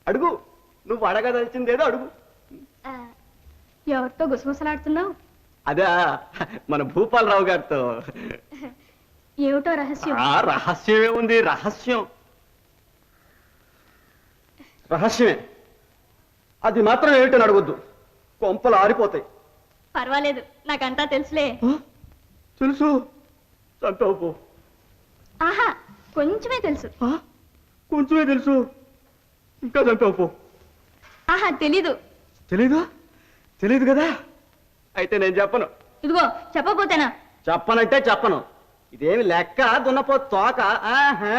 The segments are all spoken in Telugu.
అడుగు, నువ్వు అడగదలిచిందేదో అడుగు. ఎవరితో గుసగుసలాడుతున్నావు? అదే మన భూపాలరావు గారితో. ఏమిటో రహస్యం? రహస్యమే ఉంది. రహస్యమే. అది మాత్రం ఏమిటని అడగొద్దు, కొంపలు ఆరిపోతాయి. పర్వాలేదు, నాకంతా తెలుసులే. తెలుసు? చంపవు. ఆహా, కొంచెమే తెలుసు. కొంచెమే తెలుసు, ఇంకా చంపవు. ఆహా, తెలీదు. తెలీదు కదా? అయితే నేను చెప్పను. ఇదిగో, చెప్పపోతేనా? చెప్పనంటే చెప్పను. ఇదేమి లెక్క దున్నపో తోక. ఆహా,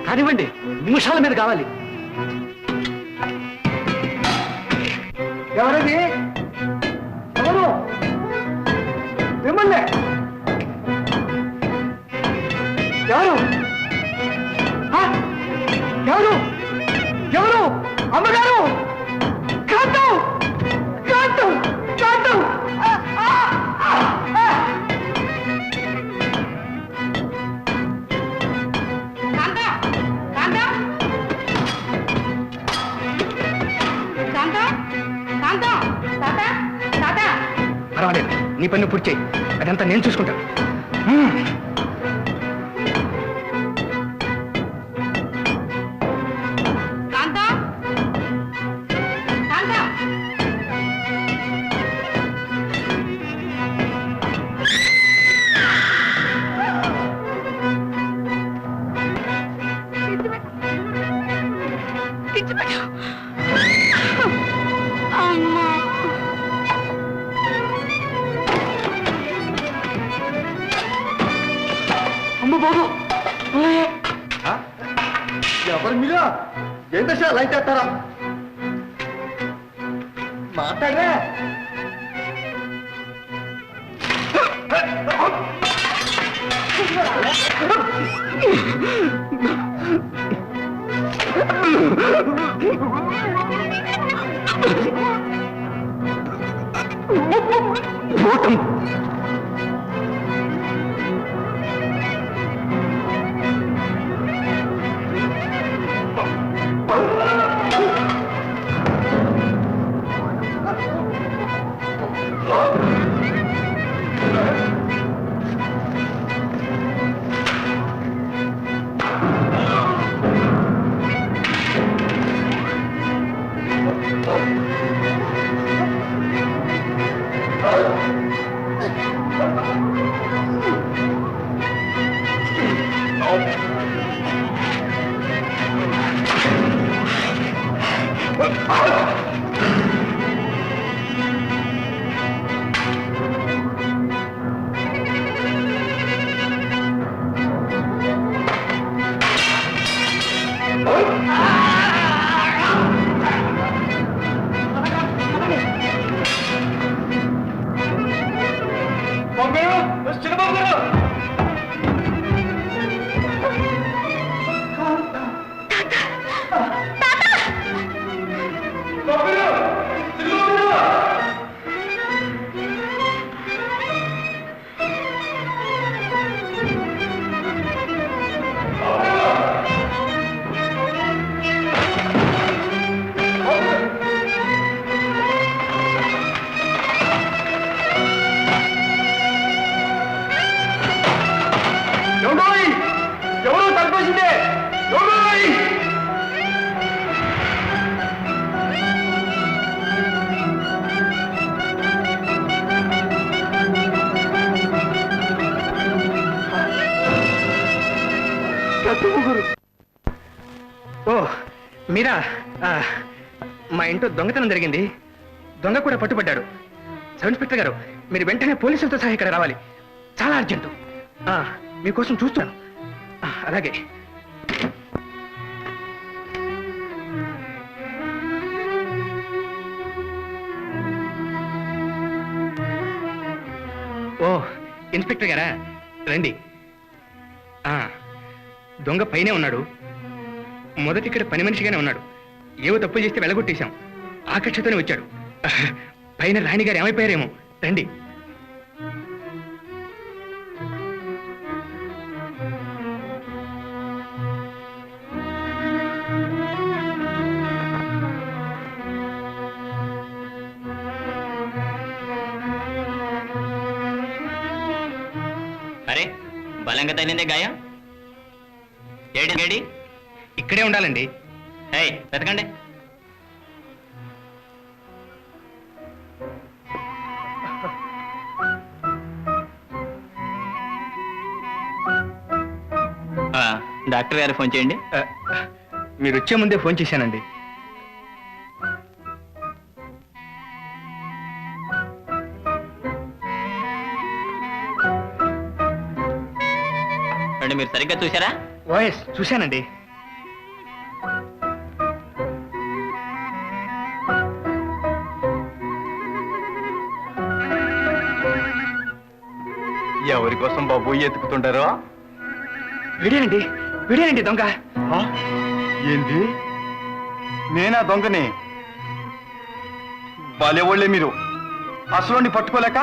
కానివ్వండి, నిమిషాల మీద కావాలి. ఎవరది? ఎవరు? మిమ్మల్ని? ఎవరు? ఎవరు? ఎవరు? అమ్మగారు! కాంతం! కాంతం! కాంతం! పర్వాలేదు, నీ పని పూర్తి చేయి. అదంతా నేను చూసుకుంటాను. ఎవరు మీరు? ఏం దశ లైట్ చేస్తారా? మాట్లాడరా? ఓ మీరా? మా ఇంట్లో దొంగతనం జరిగింది. దొంగ కూడా పట్టుబడ్డాడు. సబ్ ఇన్స్పెక్టర్ గారు, మీరు వెంటనే పోలీసులతో సహా ఇక్కడ రావాలి. చాలా అర్జెంటు. మీకోసం చూస్తున్నాను. అలాగే. ఓ ఇన్స్పెక్టర్ గారా? రండి. దొంగ పైనే ఉన్నాడు. మొదటి ఇక్కడ పని మనిషిగానే ఉన్నాడు. ఏవో తప్పులు చేస్తే వెళ్ళగొట్టేశాం. ఆకర్షతోనే వచ్చాడు. పైన రాణిగారు ఏమైపోయారేమో. రండి. అరే బలంగా తగిలిందే గాయం. ఏడి ఏడి ఇక్కడే ఉండాలండి. ఏయ్ వెతకండి. డాక్టర్ గారు ఫోన్ చేయండి. మీరు వచ్చే ముందే ఫోన్ చేశానండి. అంటే మీరు సరిగ్గా చూసారా? వాయిస్ చూశానండి. ఎవరి కోసం బాబు ఎత్తుకుతుంటారో? విడేనండి, విడేనండి దొంగ. ఏంది? నేనా దొంగని? బాలేవాళ్ళే మీరు. అసలు పట్టుకోలేక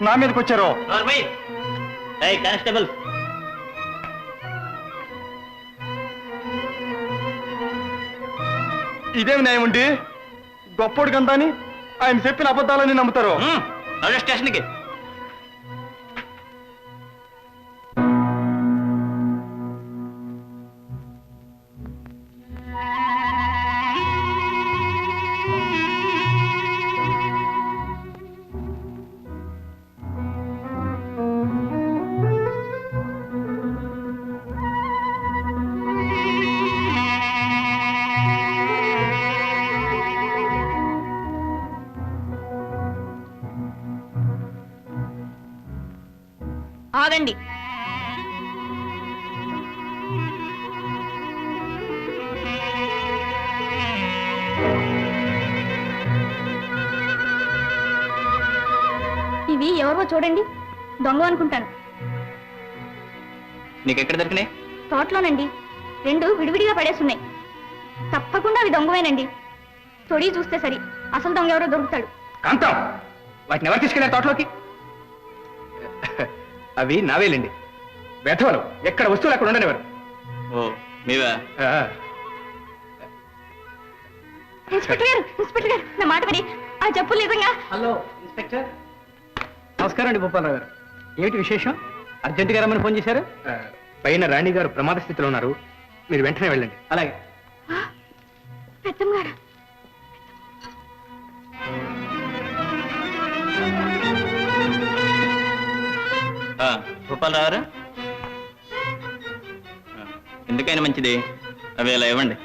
నా మీదకి వచ్చారో? కానిస్టేబుల్ ఇదేమి న్యాయం ఉండి? గొప్పోడు గందాని ఆయన చెప్పిన అబద్ధాలని నమ్ముతారు. స్టేషన్కి. ఆగండి. ఇవి ఎవరో చూడండి. దొంగ అనుకుంటాను. నీకెక్కడ దొరికినాయి? తోటలోనండి. రెండు విడివిడిగా పడేస్తున్నాయి. తప్పకుండా అవి దొంగవేనండి. తొడి చూస్తే సరి. అసలు దొంగ ఎవరో దొరుకుతాడు. కాంతం, వాటిని ఎవరు తీసుకెళ్లారు తోటలోకి? అవి నావేలండి. వెధవలు ఎక్కడ వస్తువులు అక్కడ ఉండనివారు. ఓ మీవా? ఇన్స్పెక్టర్ గారు, ఇన్స్పెక్టర్ గారు, నా మాట విని ఆ చెప్పులు నిజంగా. Hello inspector. నమస్కారం అండి భూపాలరావు గారు. ఏమిటి విశేషం? అర్జెంటుగా రమ్మని ఫోన్ చేశారు? పైన రాణి గారు ప్రమాద స్థితిలో ఉన్నారు. మీరు వెంటనే వెళ్ళండి. అలాగే. పెద్దమ్మ గారు. భూపాలరావు గారు, ఎందుకైనా మంచిది అవి ఇలా ఇవ్వండి.